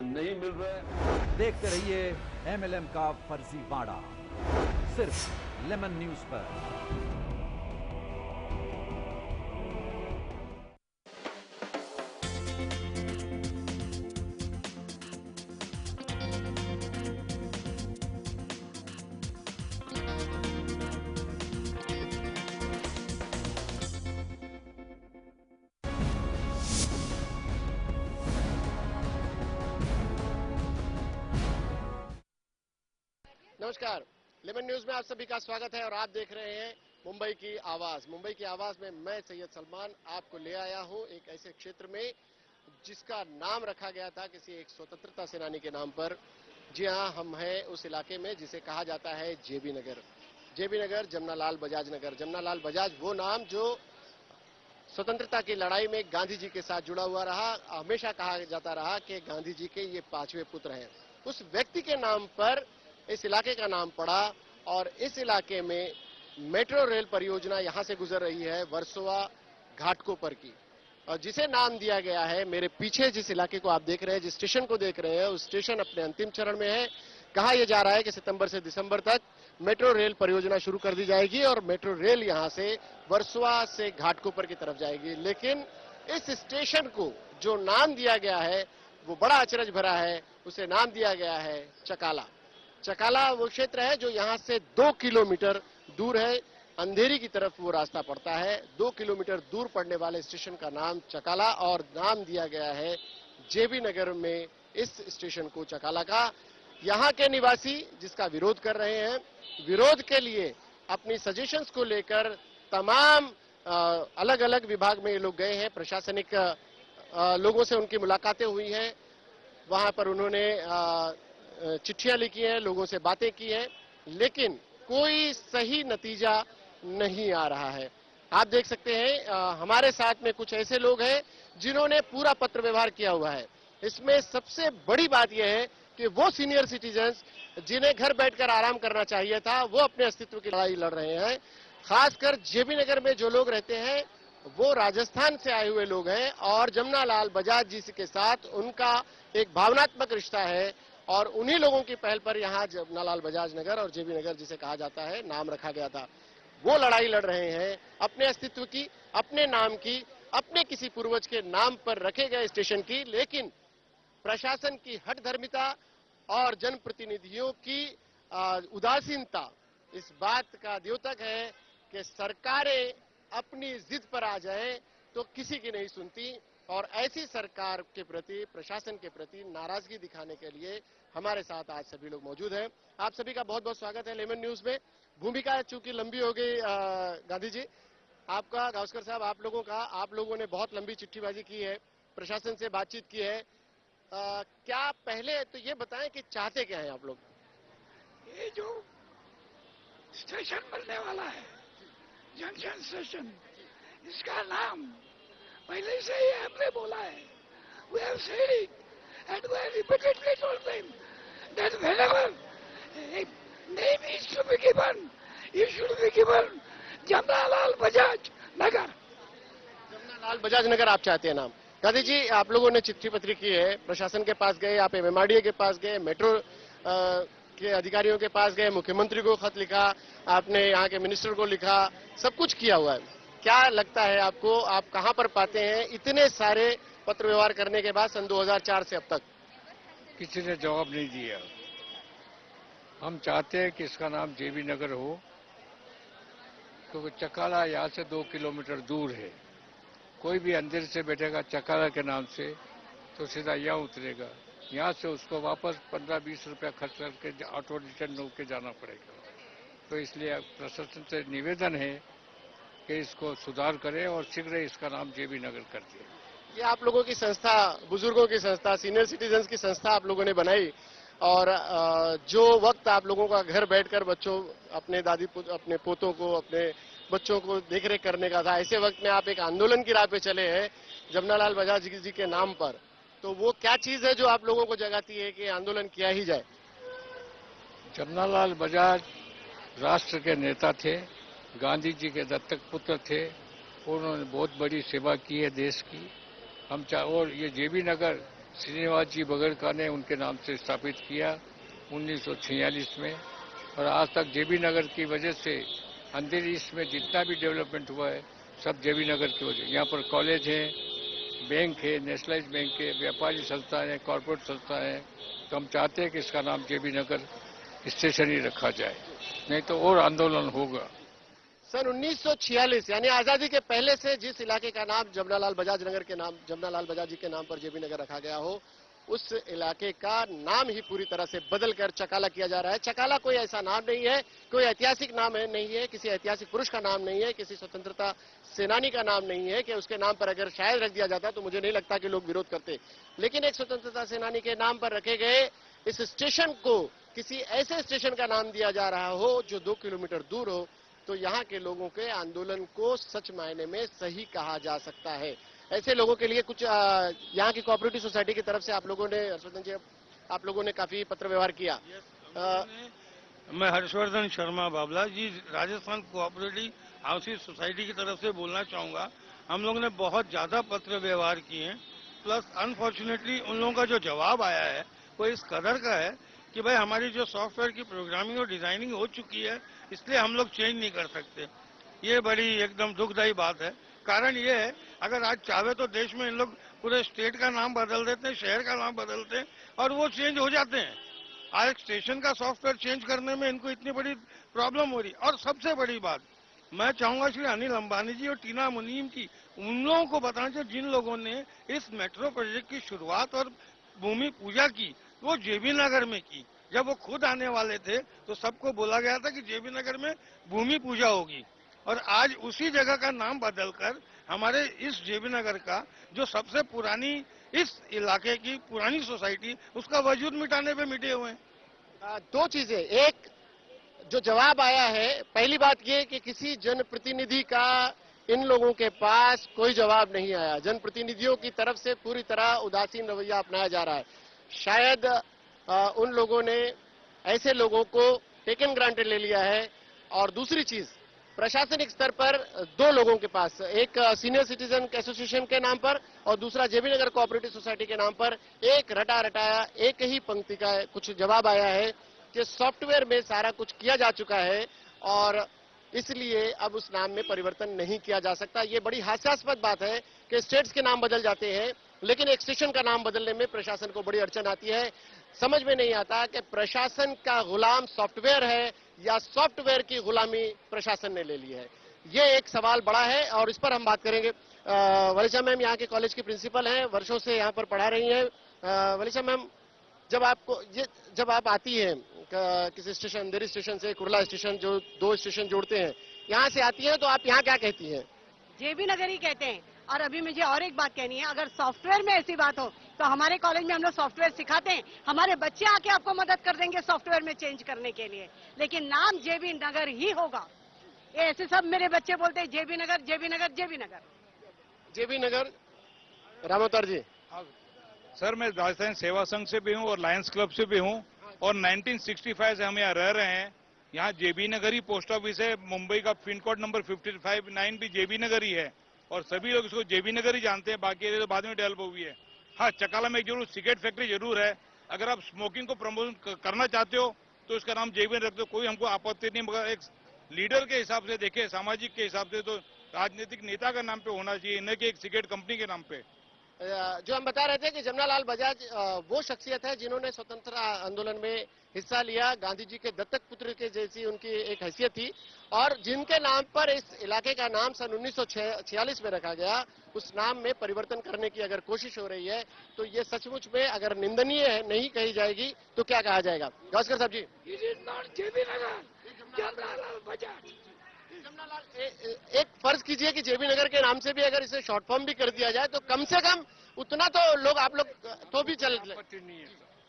नहीं मिल रहा है। देखते रहिए एमएलएम का फर्जीवाड़ा, सिर्फ लेमन न्यूज पर। नमस्कार, लेमन न्यूज में आप सभी का स्वागत है और आप देख रहे हैं मुंबई की आवाज। मुंबई की आवाज में मैं सैयद सलमान आपको ले आया हूं एक ऐसे क्षेत्र में जिसका नाम रखा गया था किसी एक स्वतंत्रता सेनानी के नाम पर। जी हां, हम हैं उस इलाके में जिसे कहा जाता है जेबी नगर। जेबी नगर, जमनालाल बजाज नगर। जमनालाल बजाज वो नाम जो स्वतंत्रता की लड़ाई में गांधी जी के साथ जुड़ा हुआ रहा। हमेशा कहा जाता रहा कि गांधी जी के ये 5वें पुत्र हैं। उस व्यक्ति के नाम पर इस इलाके का नाम पड़ा और इस इलाके में मेट्रो रेल परियोजना यहां से गुजर रही है वर्सोवा घाटकोपर की, और जिसे नाम दिया गया है, मेरे पीछे जिस इलाके को आप देख रहे हैं, जिस स्टेशन को देख रहे हैं, उस स्टेशन अपने अंतिम चरण में है। कहा यह जा रहा है कि सितंबर से दिसंबर तक मेट्रो रेल परियोजना शुरू कर दी जाएगी और मेट्रो रेल यहां से वर्सोवा से घाटकोपर की तरफ जाएगी। लेकिन इस स्टेशन को जो नाम दिया गया है वो बड़ा अचरज भरा है। उसे नाम दिया गया है चकाला। चकाला वो क्षेत्र है जो यहां से 2 किलोमीटर दूर है। अंधेरी की तरफ वो रास्ता पड़ता है। 2 किलोमीटर दूर पड़ने वाले स्टेशन का नाम चकाला और नाम दिया गया है जेबी नगर में इस स्टेशन को चकाला का। यहां के निवासी जिसका विरोध कर रहे हैं, विरोध के लिए अपनी सजेशंस को लेकर तमाम अलग अलग विभाग में ये लोग गए हैं। प्रशासनिक लोगों से उनकी मुलाकातें हुई हैं। वहां पर उन्होंने चिट्ठियां लिखी हैं, लोगों से बातें की हैं, लेकिन कोई सही नतीजा नहीं आ रहा है। आप देख सकते हैं हमारे साथ में कुछ ऐसे लोग हैं जिन्होंने पूरा पत्र व्यवहार किया हुआ है। इसमें सबसे बड़ी बात यह है कि वो सीनियर सिटीजन्स जिन्हें घर बैठकर आराम करना चाहिए था, वो अपने अस्तित्व की लड़ाई लड़ रहे हैं। खासकर जेबी नगर में जो लोग रहते हैं वो राजस्थान से आए हुए लोग हैं और जमनालाल बजाज जी के साथ उनका एक भावनात्मक रिश्ता है और उन्हीं लोगों की पहल पर यहां जमनालाल बजाज नगर और जेबी नगर जिसे कहा जाता है नाम रखा गया था। वो लड़ाई लड़ रहे हैं अपने अस्तित्व की, अपने नाम की, अपने किसी पूर्वज के नाम पर रखे गए स्टेशन की। लेकिन प्रशासन की हठधर्मिता और जनप्रतिनिधियों की उदासीनता इस बात का द्योतक है कि सरकारें अपनी जिद पर आ जाएं तो किसी की नहीं सुनती। और ऐसी सरकार के प्रति, प्रशासन के प्रति नाराजगी दिखाने के लिए हमारे साथ आज सभी लोग मौजूद हैं। आप सभी का बहुत बहुत स्वागत है लेमन न्यूज में। भूमिका चूंकि लंबी हो गई, गांधी जी आपका, गावस्कर साहब आप लोगों का, आप लोगों ने बहुत लंबी चिट्ठीबाजी की है, प्रशासन से बातचीत की है। क्या पहले तो ये बताएं कि चाहते क्या हैं आप लोग? ये जो स्टेशन बनने वाला है, जंक्शन स्टेशन, इसका नाम पहले से ही हमने बोला है। We have said it and we have repeatedly told them that whenever a name is to be given, it should be given Jamnalal Bajaj Nagar. Jamnalal Bajaj Nagar आप चाहते हैं नाम। गांधी जी, आप लोगों ने चिट्ठी पत्री की है, प्रशासन के पास गए, आप एमएमआरडीए के पास गए, मेट्रो के अधिकारियों के पास गए, मुख्यमंत्री को खत लिखा, आपने यहाँ के मिनिस्टर को लिखा, सब कुछ किया हुआ है। क्या लगता है आपको, आप कहां पर पाते हैं इतने सारे पत्र व्यवहार करने के बाद सन 2004 से अब तक? किसी ने जवाब नहीं दिया। हम चाहते हैं कि इसका नाम जेबी नगर हो, क्योंकि चकाला यहाँ से 2 किलोमीटर दूर है। कोई भी अंधेर से बैठेगा चकाला के नाम से तो सीधा यहाँ उतरेगा, यहाँ से उसको वापस 15-20 रुपया खर्च करके ऑटो रिटर्न होकर जाना पड़ेगा। तो इसलिए प्रशासन से निवेदन है कि इसको सुधार करें और शीघ्र इसका नाम जेबी नगर कर दिए। ये आप लोगों की संस्था, बुजुर्गों की संस्था, सीनियर सिटीजन्स की संस्था आप लोगों ने बनाई और जो वक्त आप लोगों का घर बैठकर बच्चों, अपने अपने पोतों को, अपने बच्चों को देखरेख करने का था, ऐसे वक्त में आप एक आंदोलन की राह पे चले हैं जमनालाल बजाज जी के नाम पर। तो वो क्या चीज है जो आप लोगों को जगाती है कि आंदोलन किया ही जाए? जमनालाल बजाज राष्ट्र के नेता थे, गांधी जी के दत्तक पुत्र थे, उन्होंने बहुत बड़ी सेवा की है देश की। और ये जेबी नगर श्रीनिवास जी बगड़का ने उनके नाम से स्थापित किया 1946 में, और आज तक जेबी नगर की वजह से अंधेरी ईस्ट में जितना भी डेवलपमेंट हुआ है सब जेबी नगर की वजह। यहाँ पर कॉलेज है, बैंक है, नेशनलाइज बैंक है, व्यापारी संस्थाएं हैं, कॉरपोरेट संस्थाएं हैं। तो हम चाहते हैं कि इसका नाम जेबी नगर स्टेशन ही रखा जाए, नहीं तो और आंदोलन होगा। सन 1946 यानी आजादी के पहले से जिस इलाके का नाम जमनालाल बजाज नगर के नाम, जमनालाल बजाज जी के नाम पर जेबी नगर रखा गया हो, उस इलाके का नाम ही पूरी तरह से बदलकर चकाला किया जा रहा है। चकाला कोई ऐसा नाम नहीं है, कोई ऐतिहासिक नाम है नहीं है, किसी ऐतिहासिक पुरुष का नाम नहीं है, किसी स्वतंत्रता सेनानी का नाम नहीं है कि उसके नाम पर अगर शायद रख दिया जाता तो मुझे नहीं लगता कि लोग विरोध करते। लेकिन एक स्वतंत्रता सेनानी के नाम पर रखे गए इस स्टेशन को किसी ऐसे स्टेशन का नाम दिया जा रहा हो जो 2 किलोमीटर दूर हो, तो यहाँ के लोगों के आंदोलन को सच मायने में सही कहा जा सकता है। ऐसे लोगों के लिए कुछ यहाँ की कोऑपरेटिव सोसाइटी की तरफ से आप लोगों ने, हर्षवर्धन जी, आप लोगों ने काफी पत्र व्यवहार किया। मैं हर्षवर्धन शर्मा बाबला जी, राजस्थान कोऑपरेटिव हाउसिंग सोसाइटी की तरफ से बोलना चाहूंगा। हम लोगों ने बहुत ज्यादा पत्र व्यवहार किए हैं, प्लस अनफॉर्चुनेटली उन लोगों का जो जवाब आया है वो इस कदर का है कि भाई हमारी जो सॉफ्टवेयर की प्रोग्रामिंग और डिजाइनिंग हो चुकी है, इसलिए हम लोग चेंज नहीं कर सकते। ये बड़ी एकदम दुखदायी बात है। कारण ये है, अगर आज चाहे तो देश में इन लोग पूरे स्टेट का नाम बदल देते हैं, शहर का नाम बदलते हैं और वो चेंज हो जाते हैं। आज एक स्टेशन का सॉफ्टवेयर चेंज करने में इनको इतनी बड़ी प्रॉब्लम हो रही। और सबसे बड़ी बात मैं चाहूंगा श्री अनिल अंबानी जी और टीना मुनीम की, उन लोगों को बताना चाहिए जिन लोगों ने इस मेट्रो प्रोजेक्ट की शुरुआत और भूमि पूजा की, वो जेबी नगर में की। जब वो खुद आने वाले थे तो सबको बोला गया था कि जेबी नगर में भूमि पूजा होगी, और आज उसी जगह का नाम बदलकर हमारे इस जेबी नगर का जो सबसे पुरानी इस इलाके की पुरानी सोसाइटी, उसका वजूद मिटाने पे मिटे हुए हैं। दो चीजें, एक जो जवाब आया है, पहली बात यह कि किसी जनप्रतिनिधि का इन लोगों के पास कोई जवाब नहीं आया। जनप्रतिनिधियों की तरफ से पूरी तरह उदासीन रवैया अपनाया जा रहा है। शायद उन लोगों ने ऐसे लोगों को टेकन ग्रांटेड ले लिया है। और दूसरी चीज, प्रशासनिक स्तर पर दो लोगों के पास, एक सीनियर सिटीजन एसोसिएशन के नाम पर और दूसरा जेबी नगर कोऑपरेटिव सोसाइटी के नाम पर एक रटा रटाया एक ही पंक्ति का कुछ जवाब आया है कि सॉफ्टवेयर में सारा कुछ किया जा चुका है और इसलिए अब उस नाम में परिवर्तन नहीं किया जा सकता। ये बड़ी हास्यास्पद बात है कि स्टेट्स के नाम बदल जाते हैं, लेकिन एक स्टेशन का नाम बदलने में प्रशासन को बड़ी अड़चन आती है। समझ में नहीं आता कि प्रशासन का गुलाम सॉफ्टवेयर है या सॉफ्टवेयर की गुलामी प्रशासन ने ले ली है। ये एक सवाल बड़ा है और इस पर हम बात करेंगे। वलिशा मैम यहाँ के कॉलेज की प्रिंसिपल हैं, वर्षों से यहाँ पर पढ़ा रही हैं। वलिशा मैम, जब आप आती हैं किसी स्टेशन, अंधेरी स्टेशन से कुर्ला स्टेशन, जो दो स्टेशन जोड़ते हैं, यहाँ से आती हैं तो आप यहाँ क्या कहती हैं? जेबी नगर ही कहते हैं। और अभी मुझे और एक बात कहनी है, अगर सॉफ्टवेयर में ऐसी बात हो तो हमारे कॉलेज में हम लोग सॉफ्टवेयर सिखाते हैं, हमारे बच्चे आके आपको मदद कर देंगे सॉफ्टवेयर में चेंज करने के लिए, लेकिन नाम जेबी नगर ही होगा। ये ऐसे सब मेरे बच्चे बोलते हैं जेबी नगर जेबी नगर जेबी नगर जेबी नगर। रामोतर जी। सर, मैं राजस्थान सेवा संघ से भी हूँ और लायंस क्लब से भी हूँ और 1965 से हम यहाँ रह रहे हैं। यहाँ जेबी नगर ही पोस्ट ऑफिस है। मुंबई का पिन कोड नंबर 559 भी जेबी नगर ही है और सभी लोग इसको जेबी नगर ही जानते हैं। बाकी एरिया तो बाद में डेवलप हुई है। हाँ, चकाला में जरूर सिगरेट फैक्ट्री जरूर है। अगर आप स्मोकिंग को प्रमोशन करना चाहते हो तो इसका नाम जेबी रख दो, कोई हमको आपत्ति नहीं। मगर एक लीडर के हिसाब से देखे, सामाजिक के हिसाब से तो राजनीतिक नेता का नाम पे होना चाहिए, न कि एक सिगरेट कंपनी के नाम पे। जो हम बता रहे थे कि जमनालाल बजाज वो शख्सियत है जिन्होंने स्वतंत्रता आंदोलन में हिस्सा लिया। गांधी जी के दत्तक पुत्र के जैसी उनकी एक हैसियत थी और जिनके नाम पर इस इलाके का नाम सन 1946 में रखा गया, उस नाम में परिवर्तन करने की अगर कोशिश हो रही है तो ये सचमुच में अगर निंदनीय है नहीं कही जाएगी तो क्या कहा जाएगा? गावस्कर साहब जी। एक फर्ज कीजिए कि जेबी नगर के नाम से भी अगर इसे शॉर्ट फॉर्म भी कर दिया जाए तो कम से कम उतना तो लोग, आप लोग तो भी चल।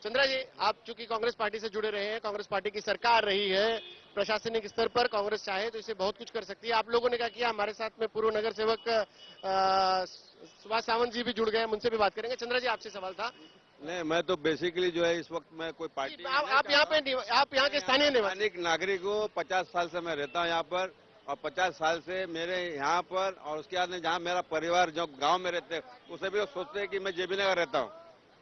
चंद्रा जी, आप चूंकि कांग्रेस पार्टी से जुड़े रहे हैं, कांग्रेस पार्टी की सरकार रही है, प्रशासनिक स्तर पर कांग्रेस चाहे तो इसे बहुत कुछ कर सकती है। आप लोगों ने क्या किया? हमारे साथ में पूर्व नगर सेवक सुभाष सावंत जी भी जुड़ गए, उनसे भी बात करेंगे। चंद्रा जी, आपसे सवाल था। नहीं, मैं तो बेसिकली जो है इस वक्त मैं कोई पार्टी, आप यहाँ के स्थानीय निवासी नागरिक हूँ। 50 साल से मैं रहता हूँ यहाँ पर और 50 साल से मेरे यहाँ पर और उसके बाद में जहाँ मेरा परिवार जो गांव में रहते हैं उसे भी लोग सोचते हैं कि मैं जेबी नगर रहता हूँ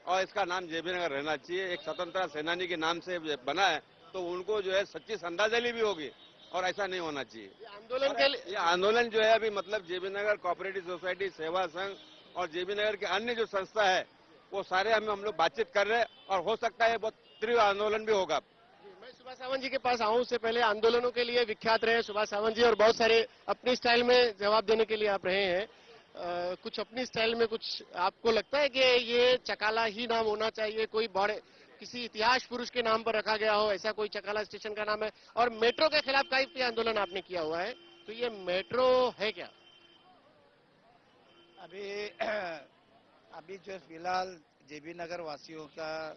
और इसका नाम जेबी नगर रहना चाहिए। एक स्वतंत्रता सेनानी के नाम से बना है, तो उनको जो है सच्ची श्रद्धांजलि भी होगी, और ऐसा नहीं होना चाहिए। आंदोलन के लिए ये आंदोलन जो है अभी मतलब जेबी नगर कोऑपरेटिव सोसाइटी, सेवा संघ और जेबी नगर के अन्य जो संस्था है, वो सारे हम लोग बातचीत कर रहे हैं, और हो सकता है बहुत तीव्र आंदोलन भी होगा। मैं सुभाष सावंत जी के पास आऊं, उससे पहले आंदोलनों के लिए विख्यात रहे सुभाष सावंत जी, और बहुत सारे अपनी स्टाइल में जवाब देने के लिए आप रहे हैं। कुछ अपनी स्टाइल में, कुछ आपको लगता है कि ये चकाला ही नाम होना चाहिए, कोई बड़े किसी इतिहास पुरुष के नाम पर रखा गया हो, ऐसा कोई चकाला स्टेशन का नाम है? और मेट्रो के खिलाफ काफी आंदोलन आपने किया हुआ है, तो ये मेट्रो है क्या? अभी अभी जो फिलहाल जेबी नगर वासियों का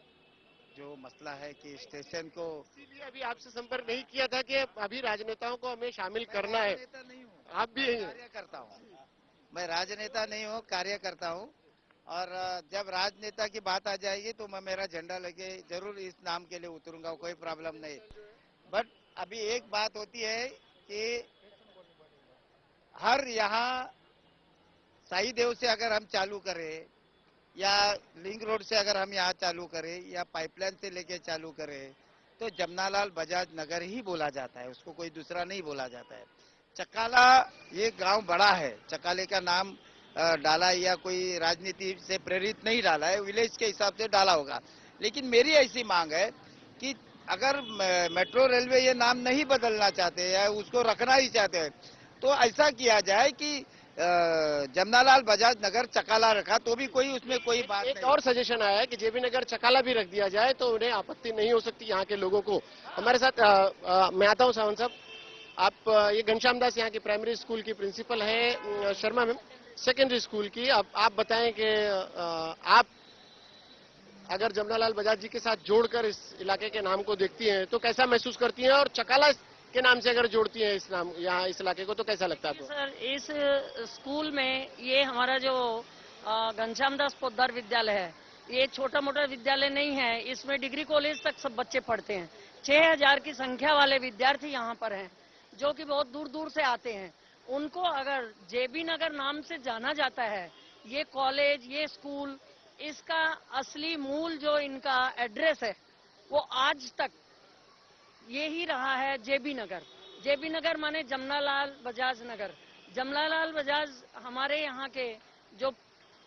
जो मसला है कि स्टेशन को, इसीलिए अभी आपसे संपर्क नहीं किया था कि अभी राजनेताओं को हमें शामिल करना है। राजनेता नहीं हूँ, आप भी यही हैं। कार्यकर्ता हूँ। मैं राजनेता नहीं हूँ, कार्यकर्ता हूँ। और जब राजनेता की बात आ जाएगी तो मैं मेरा झंडा लेके जरूर इस नाम के लिए उतरूंगा, कोई प्रॉब्लम नहीं। बट अभी एक बात होती है कि हर यहाँ साई देव से अगर हम चालू करें, या लिंक रोड से अगर हम यहाँ चालू करें, या पाइपलाइन से लेके चालू करें, तो जमनालाल बजाज नगर ही बोला जाता है, उसको कोई दूसरा नहीं बोला जाता है। चकाला ये गांव बड़ा है, चकाले का नाम डाला या कोई राजनीति से प्रेरित नहीं डाला है, विलेज के हिसाब से डाला होगा। लेकिन मेरी ऐसी मांग है कि अगर मेट्रो रेलवे ये नाम नहीं बदलना चाहते या उसको रखना ही चाहते हैं, तो ऐसा किया जाए कि जमनालाल बजाज नगर चकाला रखा तो भी कोई उसमें कोई बात एक नहीं। और सजेशन आया है कि जेबी नगर चकाला भी रख दिया जाए तो उन्हें आपत्ति नहीं हो सकती यहाँ के लोगों को। हमारे साथ मैं आता हूँ सावंत साहब, आप ये घनश्याम दास यहाँ की प्राइमरी स्कूल की प्रिंसिपल है, शर्मा मैम सेकेंडरी स्कूल की। अब आप बताएं कि आप अगर जमनालाल बजाज जी के साथ जोड़कर इस इलाके के नाम को देखती हैं तो कैसा महसूस करती हैं, और चकाला के नाम से अगर जोड़ती हैं इस नाम यहाँ इस इलाके को तो कैसा लगता है आपको? सर, इस स्कूल में ये हमारा जो घनश्याम दास पोद्दार विद्यालय है, ये छोटा मोटा विद्यालय नहीं है, इसमें डिग्री कॉलेज तक सब बच्चे पढ़ते हैं। 6000 की संख्या वाले विद्यार्थी यहाँ पर हैं, जो कि बहुत दूर दूर से आते हैं। उनको अगर जेबी नगर नाम से जाना जाता है, ये कॉलेज, ये स्कूल, इसका असली मूल जो इनका एड्रेस है वो आज तक ये ही रहा है जेबी नगर। जेबी नगर माने जमनालाल बजाज नगर। जमनालाल बजाज हमारे यहाँ के जो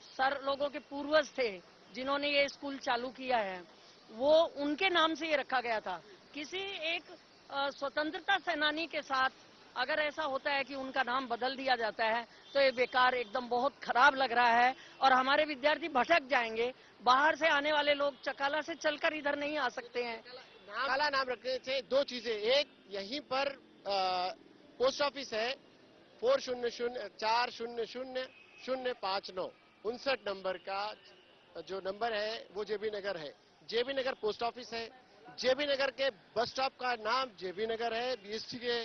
सर लोगों के पूर्वज थे जिन्होंने ये स्कूल चालू किया है, वो उनके नाम से ये रखा गया था। किसी एक स्वतंत्रता सेनानी के साथ अगर ऐसा होता है कि उनका नाम बदल दिया जाता है तो ये बेकार, एकदम बहुत खराब लग रहा है, और हमारे विद्यार्थी भटक जाएंगे। बाहर से आने वाले लोग चकाला से चलकर इधर नहीं आ सकते हैं। काला नाम रखने से दो चीजें, एक यहीं पर पोस्ट ऑफिस है 400400059 59 नंबर का जो नंबर है वो जेबी नगर है। जेबी नगर पोस्ट ऑफिस है। जेबी नगर के बस स्टॉप का नाम जेबी नगर है। बीएसटी के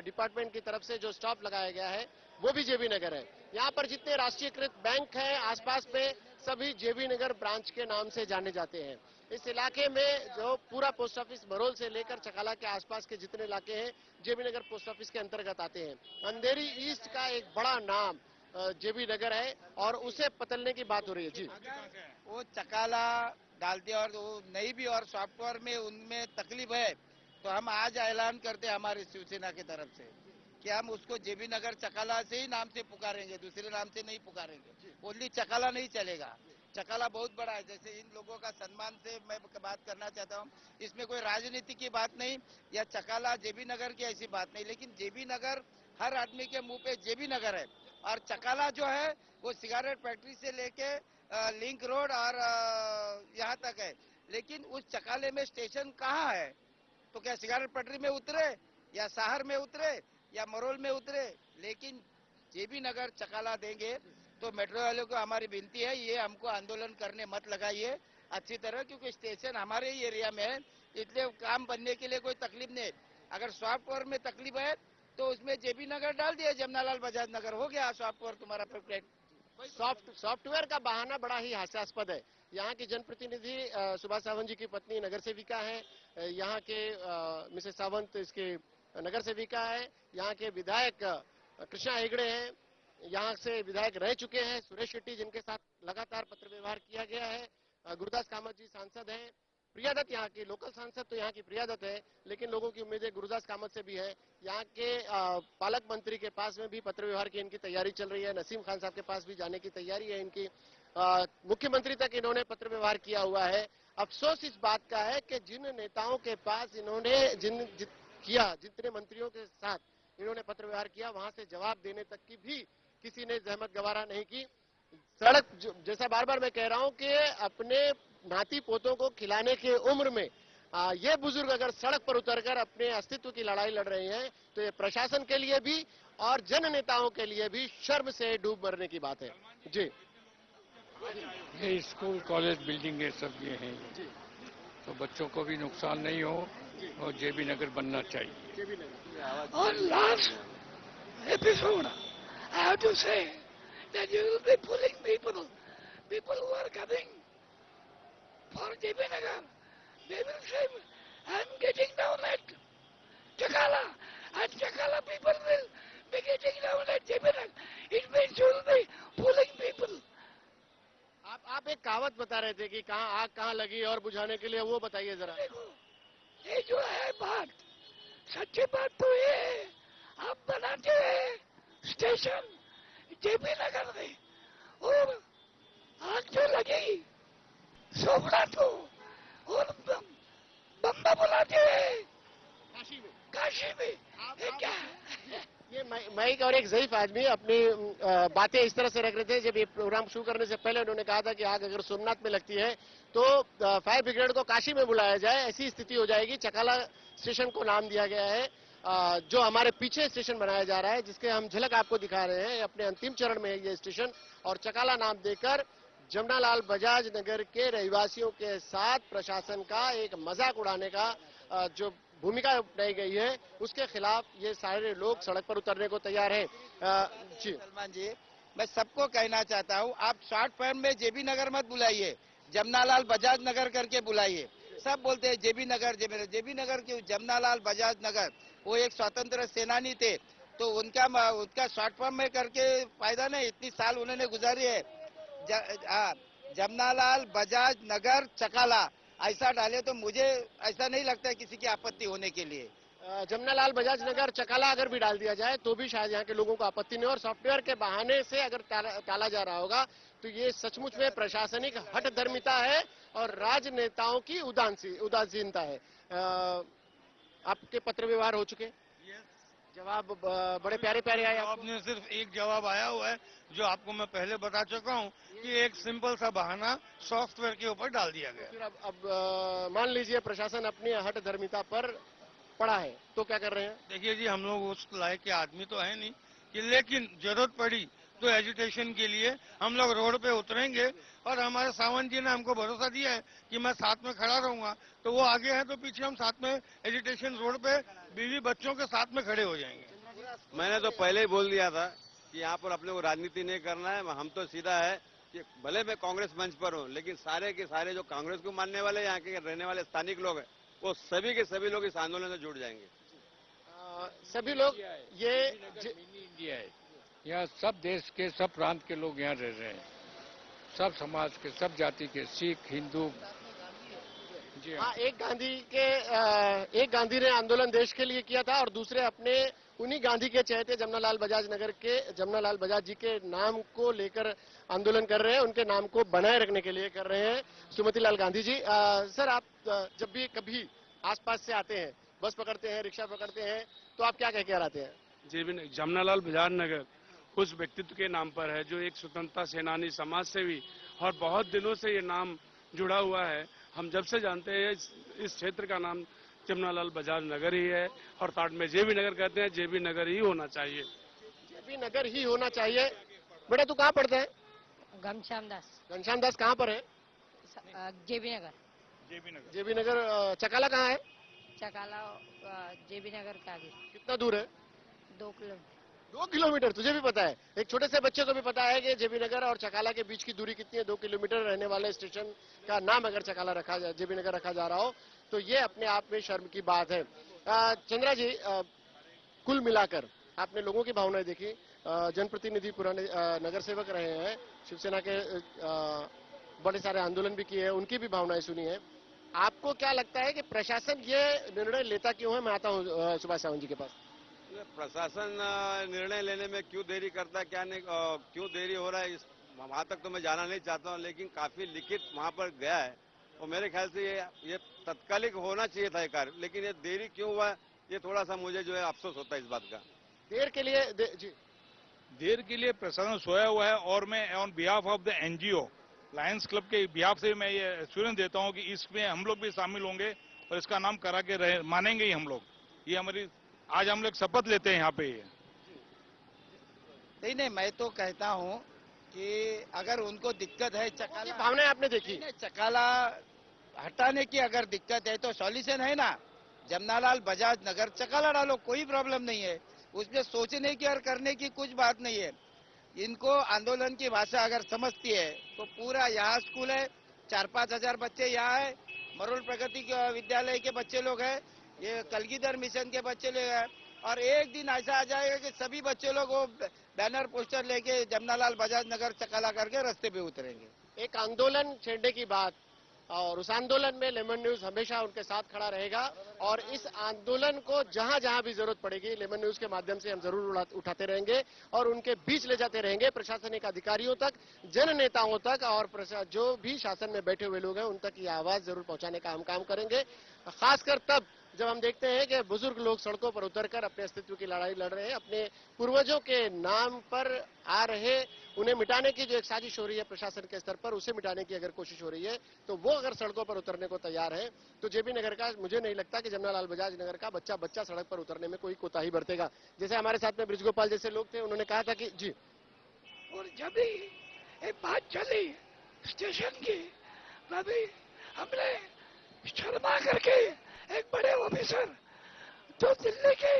डिपार्टमेंट की तरफ से जो स्टॉप लगाया गया है वो भी जेबी नगर है। यहाँ पर जितने राष्ट्रीयकृत बैंक हैं आसपास में सभी जेबी नगर ब्रांच के नाम से जाने जाते हैं। इस इलाके में जो पूरा पोस्ट ऑफिस बरोल से लेकर चकाला के आसपास के जितने इलाके हैं जेबी नगर पोस्ट ऑफिस के अंतर्गत आते हैं। अंधेरी ईस्ट का एक बड़ा नाम जेबी नगर है और उसे बदलने की बात हो रही है। जी, वो चकाला डालते और वो नहीं भी और सॉफ्टवेयर में उनमें तकलीफ है तो हम आज ऐलान करते हैं हमारे शिवसेना की तरफ से कि हम उसको जेबी नगर चकाला से ही नाम से पुकारेंगे, दूसरे नाम से नहीं पुकारेंगे। ओनली चकाला नहीं चलेगा। चकाला बहुत बड़ा है। जैसे इन लोगों का सम्मान से मैं बात करना चाहता हूँ, इसमें कोई राजनीति की बात नहीं या चकाला जेबी नगर की ऐसी बात नहीं, लेकिन जेबी नगर हर आदमी के मुंह पे जेबी नगर है। और चकाला जो है वो सिगारेट फैक्ट्री से लेके लिंक रोड और यहाँ तक है। लेकिन उस चकाले में स्टेशन कहाँ है? तो क्या सिगारेट फैक्ट्री में उतरे या शहर में उतरे या मरोल में उतरे? लेकिन जेबी नगर चकाला देंगे तो मेट्रो वालों को हमारी विनती है, ये हमको आंदोलन करने मत लगाइए अच्छी तरह, क्योंकि स्टेशन हमारे ही एरिया में है, इसलिए काम बनने के लिए कोई तकलीफ नहीं। अगर सॉफ्टवेयर में तकलीफ है तो उसमें जेबी नगर डाल दिया, जमनालाल बजाज नगर, हो गया सॉफ्टवेयर तुम्हारा परफेक्ट। सॉफ्टवेयर का बहाना बड़ा ही हास्यास्पद है। यहाँ की जनप्रतिनिधि सुभाष सावंत जी की पत्नी नगर सेविका है, यहाँ के मिसेस सावंत इसके नगर सेविका है, यहाँ के विधायक कृष्णा हेगड़े हैं, यहाँ से विधायक रह चुके हैं सुरेश शेट्टी जिनके साथ लगातार पत्र व्यवहार किया गया है, गुरुदास कामत जी सांसद हैं, प्रिया दत्त यहाँ की लोकल सांसद तो यहाँ की प्रिया दत्त है, लेकिन लोगों की उम्मीदें गुरुदास कामत से भी है। यहाँ के पालक मंत्री के पास में भी पत्र व्यवहार की इनकी तैयारी चल रही है, नसीम खान साहब के पास भी जाने की तैयारी है इनकी। मुख्यमंत्री तक इन्होंने पत्र व्यवहार किया हुआ है। अफसोस इस बात का है कि जिन नेताओं के पास इन्होंने जितने मंत्रियों के साथ इन्होंने पत्र व्यवहार किया, वहां से जवाब देने तक की भी किसी ने जहमत गवारा नहीं की। सड़क जैसा बार बार मैं कह रहा हूं कि अपने नाती पोतों को खिलाने की उम्र में ये बुजुर्ग अगर सड़क पर उतरकर अपने अस्तित्व की लड़ाई लड़ रहे हैं, तो ये प्रशासन के लिए भी और जन नेताओं के लिए भी शर्म से डूब मरने की बात है। जी, ये स्कूल कॉलेज बिल्डिंगें सब ये हैं, तो बच्चों को भी नुकसान नहीं हो और जेबी नगर बनना चाहिए। On last episode, I have to say that you will be pulling people who are coming for JB Nagar. They will say, I'm getting down at Chakala, and Chakala people will be getting down at JB Nagar. It means you will be pulling people. आप एक कहावत बता रहे थे कि कहाँ आग कहाँ लगी और बुझाने के लिए, वो बताइए जरा। देखो, ये जो है बात, सच्ची बात तो ये है, आप बनाते हैं स्टेशन जेबी नगर में और आग जो लगी सोमनाथ को और बम्बा बुलाते हैं काशी में ये क्या है? ये माइक और एक ज़ईफ आदमी अपनी बातें इस तरह से रख रहे थे। जब ये प्रोग्राम शुरू करने से पहले उन्होंने कहा था कि आग अगर सोमनाथ में लगती है तो फायर ब्रिगेड को काशी में बुलाया जाए, ऐसी स्थिति हो जाएगी। चकाला स्टेशन को नाम दिया गया है, जो हमारे पीछे स्टेशन बनाया जा रहा है, जिसके हम झलक आपको दिखा रहे हैं। अपने अंतिम चरण में है ये स्टेशन, और चकाला नाम देकर जमनालाल बजाज नगर के रहवासियों के साथ प्रशासन का एक मजाक उड़ाने का जो भूमिका अपनाई गई है, उसके खिलाफ ये सारे लोग सड़क पर उतरने को तैयार हैं। जी सलमान जी, मैं सबको कहना चाहता हूँ, आप शॉर्ट फॉर्म में जेबी नगर मत बुलाइए, जमनालाल बजाज नगर करके बुलाइए। सब बोलते हैं जेबी नगर, जेबी नगर क्यों? जमनालाल बजाज नगर, वो एक स्वतंत्र सेनानी थे, तो उनका शॉर्ट फॉर्म में करके फायदा नहीं। इतनी साल उन्होंने गुजारी है। जमनालाल बजाज नगर चकाला ऐसा डाले तो मुझे ऐसा नहीं लगता है किसी की आपत्ति होने के लिए। जमनालाल बजाज नगर चकाला अगर भी डाल दिया जाए तो भी शायद यहाँ के लोगों को आपत्ति नहीं, और सॉफ्टवेयर के बहाने से अगर टाला जा रहा होगा तो ये सचमुच में प्रशासनिक हठधर्मिता है और राजनेताओं की उदासीनता है। आपके पत्र व्यवहार हो चुके, जवाब बड़े प्यारे प्यारे आए। आपने सिर्फ एक जवाब आया हुआ है जो आपको मैं पहले बता चुका हूँ कि एक सिंपल सा बहाना सॉफ्टवेयर के ऊपर डाल दिया गया। फिर अब मान लीजिए प्रशासन अपनी हठधर्मिता पर पड़ा है तो क्या कर रहे हैं? देखिए जी, हम लोग उस लायक के आदमी तो है नहीं कि, लेकिन जरूरत पड़ी तो एजुटेशन के लिए हम लोग रोड पे उतरेंगे, और हमारे सावंत जी ने हमको भरोसा दिया है कि मैं साथ में खड़ा रहूंगा, तो वो आगे हैं तो पीछे हम साथ में एजुटेशन रोड पे बीवी बच्चों के साथ में खड़े हो जाएंगे। मैंने तो पहले ही बोल दिया था कि यहाँ पर अपने को राजनीति नहीं करना है। हम तो सीधा है कि भले मैं कांग्रेस मंच पर हूँ, लेकिन सारे के सारे जो कांग्रेस को मानने वाले यहाँ के रहने वाले स्थानिक लोग हैं, वो सभी के सभी लोग इस आंदोलन से जुड़ जाएंगे। सभी लोग ये इंडिया है, यहाँ सब देश के सब प्रांत के लोग यहाँ रह रहे हैं, सब समाज के, सब जाति के, सिख, हिंदू। जी हाँ, एक गांधी ने आंदोलन देश के लिए किया था और दूसरे अपने उन्हीं गांधी के चहेते जमनालाल बजाज नगर के जमनालाल बजाज जी के नाम को लेकर आंदोलन कर रहे हैं, उनके नाम को बनाए रखने के लिए कर रहे हैं। सुमतिलाल गांधी जी, सर आप जब भी कभी आसपास से आते हैं, बस पकड़ते हैं, रिक्शा पकड़ते हैं, तो आप क्या कह के आते हैं? जी, जमनालाल बजाज नगर उस व्यक्तित्व के नाम पर है जो एक स्वतंत्रता सेनानी, समाज सेवी, और बहुत दिनों से ये नाम जुड़ा हुआ है। हम जब से जानते हैं इस क्षेत्र का नाम जमनालाल बजाज नगर ही है, और ताट में जेबी नगर कहते हैं, जेबी नगर ही होना चाहिए। जेबी नगर ही होना चाहिए। बेटा तू कहाँ पढ़ता है? घनश्याम दास। घनश्याम दास कहाँ पर है? जेबी नगर। जेबी नगर। चकाला कहाँ है? चकाला जेबी नगर के आगे। कितना दूर है? 2 किलोमीटर। 2 किलोमीटर? तुझे भी पता है? एक छोटे से बच्चे को भी पता है कि जेबी नगर और चकाला के बीच की दूरी कितनी है? 2 किलोमीटर। रहने वाले स्टेशन का नाम अगर चकाला रखा जाए, जेबी नगर रखा जा रहा हो, तो ये अपने आप में शर्म की बात है। चंद्रा जी, कुल मिलाकर आपने लोगों की भावनाएं देखी, जनप्रतिनिधि पुराने नगर सेवक रहे हैं, शिवसेना के बड़े सारे आंदोलन भी किए हैं, उनकी भी भावनाएं सुनी है। आपको क्या लगता है कि प्रशासन ये निर्णय लेता क्यों है? मैं आता हूँ सुभाष सावंत जी के पास। प्रशासन निर्णय लेने में क्यों देरी करता है, क्या नहीं, क्यों देरी हो रहा है, वहां तक तो मैं जाना नहीं चाहता हूं, लेकिन काफी लिखित वहां पर गया है और मेरे ख्याल से ये तत्कालिक होना चाहिए था ये कार्य, लेकिन ये देरी क्यों हुआ, ये थोड़ा सा मुझे जो है अफसोस होता है इस बात का। देर के लिए जी, देर के लिए प्रशासन सोया हुआ है और मैं on behalf of the NGO Lions club के बिहाफ से मैं ये एश्योरेंस देता हूं कि इसमें हम लोग भी शामिल होंगे और इसका नाम करा के मानेंगे ही हम लोग। ये हमारी आज हम लोग शपथ लेते हैं यहाँ पे। नहीं, मैं तो कहता हूँ कि अगर उनको दिक्कत है चकाला, भावनाएं आपने देखी, चकाला हटाने की अगर दिक्कत है तो सॉल्यूशन है ना, जमनालाल बजाज नगर चकाला डालो, कोई प्रॉब्लम नहीं है। उसमें सोचने की और करने की कुछ बात नहीं है। इनको आंदोलन की भाषा अगर समझती है तो पूरा यहाँ स्कूल है, 4-5 हजार बच्चे यहाँ है, मरोल प्रगति विद्यालय के बच्चे लोग हैं, ये कलगीधर मिशन के बच्चे लोग हैं, और एक दिन ऐसा आ जाएगा कि सभी बच्चे लोग वो बैनर पोस्टर लेके जमनालाल बजाज नगर चकाला करके रास्ते पे उतरेंगे। एक आंदोलन छेड़ने की बात, और उस आंदोलन में लेमन न्यूज हमेशा उनके साथ खड़ा रहेगा और इस आंदोलन को जहां जहां भी जरूरत पड़ेगी लेमन न्यूज के माध्यम से हम जरूर उठाते रहेंगे और उनके बीच ले जाते रहेंगे, प्रशासनिक अधिकारियों तक, जन नेताओं तक, और जो भी शासन में बैठे हुए लोग हैं उन तक ये आवाज जरूर पहुंचाने का हम काम करेंगे। खासकर तब जब हम देखते हैं कि बुजुर्ग लोग सड़कों पर उतरकर अपने अस्तित्व की लड़ाई लड़ रहे हैं, अपने पूर्वजों के नाम पर आ रहे उन्हें मिटाने की जो एक साजिश हो रही है प्रशासन के स्तर पर, उसे मिटाने की अगर कोशिश हो रही है, तो वो अगर सड़कों पर उतरने को तैयार है तो जेबी नगर का, मुझे नहीं लगता कि जमनालाल बजाज नगर का बच्चा सड़क पर उतरने में कोई कोताही बरतेगा। जैसे हमारे साथ में ब्रिजगोपाल जैसे लोग थे, उन्होंने कहा था कि जी, और जब भी एक बात चली स्टेशन की, तभी हमने शर्मा करके एक बड़े ऑफिसर जो दिल्ली के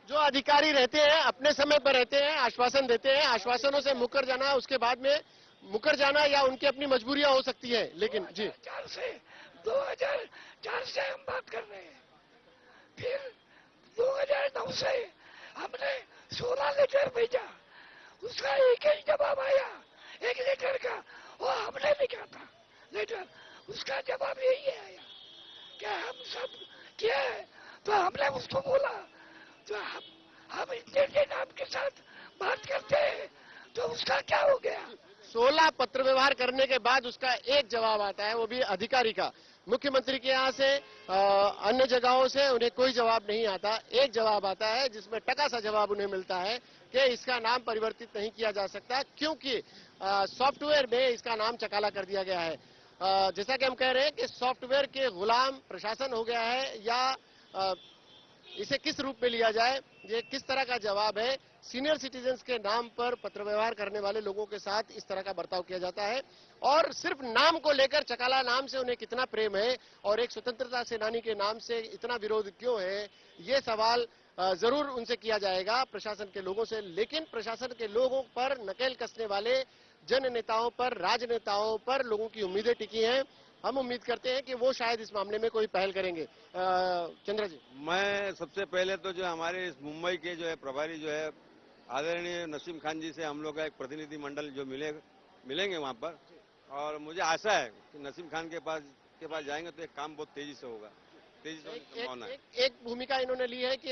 जो अधिकारी रहते हैं अपने समय पर रहते हैं, आश्वासन देते हैं, आश्वासनों से मुकर जाना, उसके बाद में मुकर जाना या उनकी अपनी मजबूरियां हो सकती है, लेकिन जी 2004 से हम बात कर रहे हैं, फिर 2009 से हमने 16 लेटर भेजा, उसका एक ही जवाब आया एक लेटर का, वो हमने लिखा था लेटर, उसका जवाब यही आया कि हम सब क्या है, तो हमने उसको बोला तो हम इंडियन के नाम के साथ बात करते हैं, तो उसका क्या हो गया? 16 पत्र व्यवहार करने के बाद उसका एक जवाब आता है, वो भी अधिकारी का। मुख्यमंत्री के यहाँ से अन्य जगहों से उन्हें कोई जवाब नहीं आता, एक जवाब आता है जिसमें टका सा जवाब उन्हें मिलता है कि इसका नाम परिवर्तित नहीं किया जा सकता क्योंकि सॉफ्टवेयर में इसका नाम चकाला कर दिया गया है। जैसा कि हम कह रहे हैं कि सॉफ्टवेयर के गुलाम प्रशासन हो गया है, या इसे किस रूप में लिया जाए, ये किस तरह का जवाब है। सीनियर सिटीजन्स के नाम पर पत्र व्यवहार करने वाले लोगों के साथ इस तरह का बर्ताव किया जाता है, और सिर्फ नाम को लेकर, चकाला नाम से उन्हें कितना प्रेम है और एक स्वतंत्रता सेनानी के नाम से इतना विरोध क्यों है, ये सवाल जरूर उनसे किया जाएगा प्रशासन के लोगों से। लेकिन प्रशासन के लोगों पर नकेल कसने वाले जन नेताओं पर, राजनेताओं पर लोगों की उम्मीदें टिकी हैं। हम उम्मीद करते हैं कि वो शायद इस मामले में कोई पहल करेंगे। चंद्रा जी, मैं सबसे पहले तो जो हमारे इस मुंबई के जो है प्रभारी जो है आदरणीय नसीम खान जी से हम लोग का एक प्रतिनिधि मंडल जो मिलेंगे वहां पर, और मुझे आशा है कि नसीम खान के पास जाएंगे तो एक काम बहुत तेजी से होगा, तेजी से होने की संभावना है। एक भूमिका इन्होंने ली है कि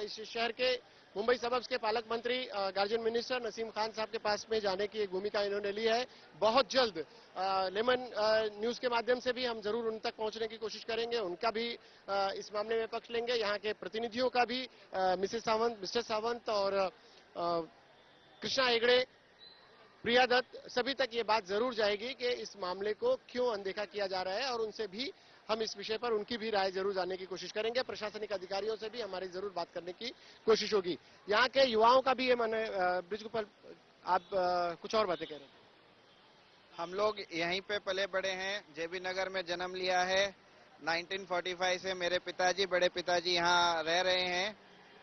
इस शहर के मुंबई सबब्स के पालक मंत्री गार्जियन मिनिस्टर नसीम खान साहब के पास में जाने की एक भूमिका इन्होंने ली है। बहुत जल्द लेमन न्यूज के माध्यम से भी हम जरूर उन तक पहुंचने की कोशिश करेंगे, उनका भी इस मामले में पक्ष लेंगे, यहाँ के प्रतिनिधियों का भी, मिसेस सावंत, मिस्टर सावंत और कृष्णा हेगड़े, प्रिया दत्त, सभी तक ये बात जरूर जाएगी कि इस मामले को क्यों अनदेखा किया जा रहा है, और उनसे भी हम इस विषय पर उनकी भी राय जरूर जानने की कोशिश करेंगे। प्रशासनिक अधिकारियों से भी हमारी जरूर बात करने की कोशिश होगी। यहाँ के युवाओं का भी ये मन है। ब्रिजगोपाल, आप कुछ और बातें कह रहे हैं? हम लोग यहीं पे पले बड़े हैं, जेबी नगर में जन्म लिया है। 1945 से मेरे पिताजी, बड़े पिताजी यहाँ रह रहे हैं,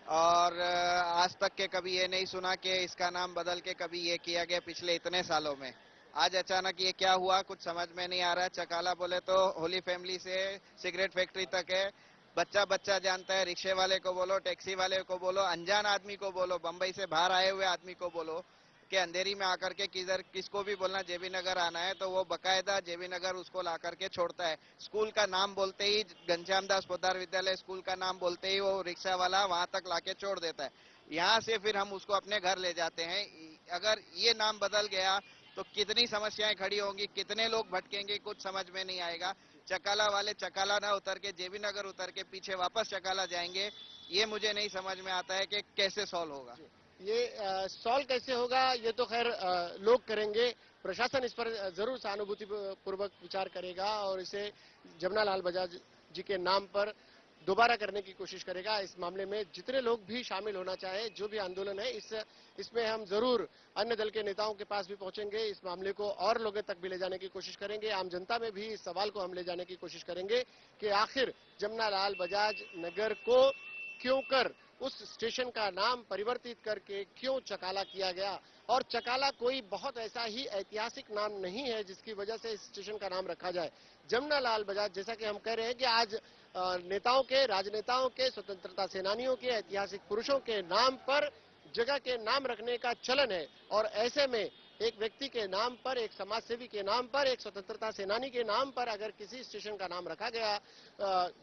और आज तक के कभी ये नहीं सुना कि इसका नाम बदल के कभी ये किया गया पिछले इतने सालों में। आज अचानक ये क्या हुआ, कुछ समझ में नहीं आ रहा। चकाला बोले तो होली फैमिली से सिगरेट फैक्ट्री तक है, बच्चा जानता है, रिक्शे वाले को बोलो, टैक्सी वाले को बोलो, अनजान आदमी को बोलो, बंबई से बाहर आए हुए आदमी को बोलो, कि अंधेरी में आकर के किधर किसको भी बोलना जेबी नगर आना है तो वो बकायदा जेबी नगर उसको ला करके छोड़ता है। स्कूल का नाम बोलते ही, घनश्याम दास पोद्दार विद्यालय स्कूल का नाम बोलते ही वो रिक्शा वाला वहां तक लाके छोड़ देता है। यहाँ से फिर हम उसको अपने घर ले जाते हैं। अगर ये नाम बदल गया तो कितनी समस्याएं खड़ी होंगी, कितने लोग भटकेंगे, कुछ समझ में नहीं आएगा। चकाला वाले चकाला ना उतर के जेबी नगर उतर के पीछे वापस चकाला जाएंगे, ये मुझे नहीं समझ में आता है कि कैसे सॉल्व होगा। ये सॉल्व कैसे होगा ये तो खैर लोग करेंगे। प्रशासन इस पर जरूर सहानुभूति पूर्वक विचार करेगा और इसे जमनालाल बजाज जी के नाम पर दोबारा करने की कोशिश करेगा। इस मामले में जितने लोग भी शामिल होना चाहे, जो भी आंदोलन है, इसमें हम जरूर अन्य दल के नेताओं के पास भी पहुंचेंगे। इस मामले को और लोगों तक भी ले जाने की कोशिश करेंगे। आम जनता में भी इस सवाल को हम ले जाने की कोशिश करेंगे कि आखिर जमनालाल बजाज नगर को क्यों कर उस स्टेशन का नाम परिवर्तित करके क्यों चकाला किया गया। और चकाला कोई बहुत ऐसा ही ऐतिहासिक नाम नहीं है जिसकी वजह से इस स्टेशन का नाम रखा जाए। जमनालाल बजाज, जैसा कि हम कह रहे हैं कि आज नेताओं के, राजनेताओं के, स्वतंत्रता सेनानियों के, ऐतिहासिक पुरुषों के नाम पर जगह के नाम रखने का चलन है। और ऐसे में एक व्यक्ति के नाम पर, एक समाजसेवी के नाम पर, एक स्वतंत्रता सेनानी के नाम पर अगर किसी स्टेशन का नाम रखा गया,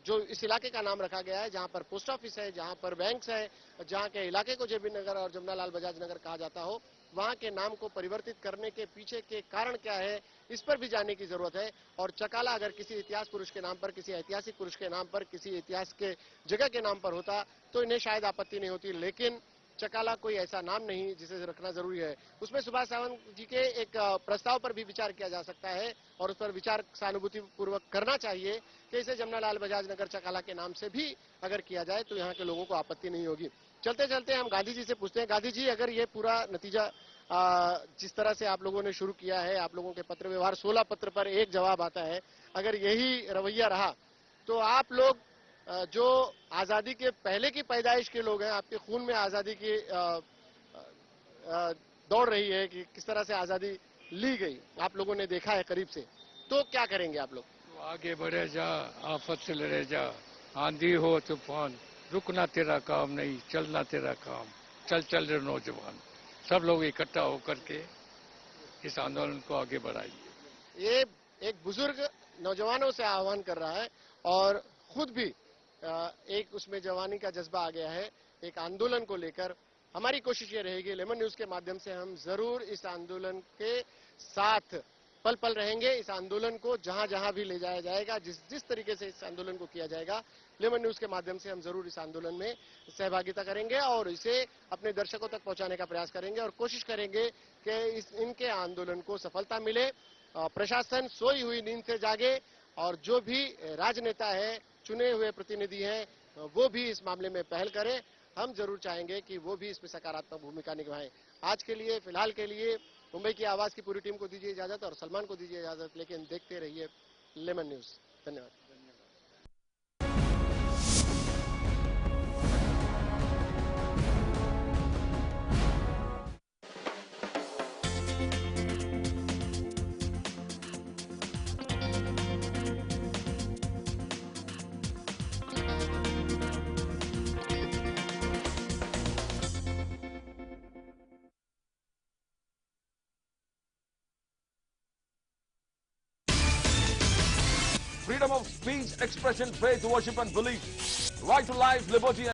जो इस इलाके का नाम रखा गया है, जहां पर पोस्ट ऑफिस है, जहां पर बैंक्स है, जहां के इलाके को जेबी नगर और जमनालाल बजाज नगर कहा जाता हो, वहां के नाम को परिवर्तित करने के पीछे के कारण क्या है, इस पर भी जानने की जरूरत है। और चकाला अगर किसी इतिहास पुरुष के नाम पर, किसी ऐतिहासिक पुरुष के नाम पर, किसी इतिहास के जगह के नाम पर होता तो इन्हें शायद आपत्ति नहीं होती, लेकिन चकाला कोई ऐसा नाम नहीं जिसे रखना जरूरी है। उसमें सुभाष सावंत जी के एक प्रस्ताव पर भी विचार किया जा सकता है और उस पर विचार सहानुभूति पूर्वक करना चाहिए कि इसे जमनालाल बजाज नगर चकाला के नाम से भी अगर किया जाए तो यहाँ के लोगों को आपत्ति नहीं होगी। चलते चलते हम गांधी जी से पूछते हैं। गांधी जी, अगर ये पूरा नतीजा जिस तरह से आप लोगों ने शुरू किया है, आप लोगों के पत्र व्यवहार, 16 पत्र पर एक जवाब आता है, अगर यही रवैया रहा तो आप लोग जो आजादी के पहले की पैदाइश के लोग हैं, आपके खून में आजादी की दौड़ रही है कि किस तरह से आजादी ली गई, आप लोगों ने देखा है करीब से, तो क्या करेंगे आप लोग? आगे बढ़े जा, आफत से लड़े जा, आंधी हो तूफान, रुकना तेरा काम नहीं, चलना तेरा काम, चल चल रे नौजवान। सब लोग इकट्ठा होकर के इस आंदोलन को आगे बढ़ाइए। ये एक बुजुर्ग नौजवानों से आह्वान कर रहा है और खुद भी एक उसमें जवानी का जज्बा आ गया है एक आंदोलन को लेकर। हमारी कोशिश ये रहेगी, लेमन न्यूज के माध्यम से हम जरूर इस आंदोलन के साथ पल पल रहेंगे। इस आंदोलन को जहां जहां भी ले जाया जाएगा, जिस तरीके से इस आंदोलन को किया जाएगा, लेमन न्यूज के माध्यम से हम जरूर इस आंदोलन में सहभागिता करेंगे और इसे अपने दर्शकों तक पहुंचाने का प्रयास करेंगे और कोशिश करेंगे कि इनके आंदोलन को सफलता मिले, प्रशासन सोई हुई नींद से जागे और जो भी राजनेता है, चुने हुए प्रतिनिधि हैं, वो भी इस मामले में पहल करें। हम जरूर चाहेंगे कि वो भी इसमें सकारात्मक भूमिका निभाएं। आज के लिए, फिलहाल के लिए मुंबई की आवाज की पूरी टीम को दीजिए इजाजत और सलमान को दीजिए इजाजत, लेकिन देखते रहिए लेमन न्यूज। धन्यवाद। Freedom of speech, expression, faith, worship and belief. Right to life, liberty and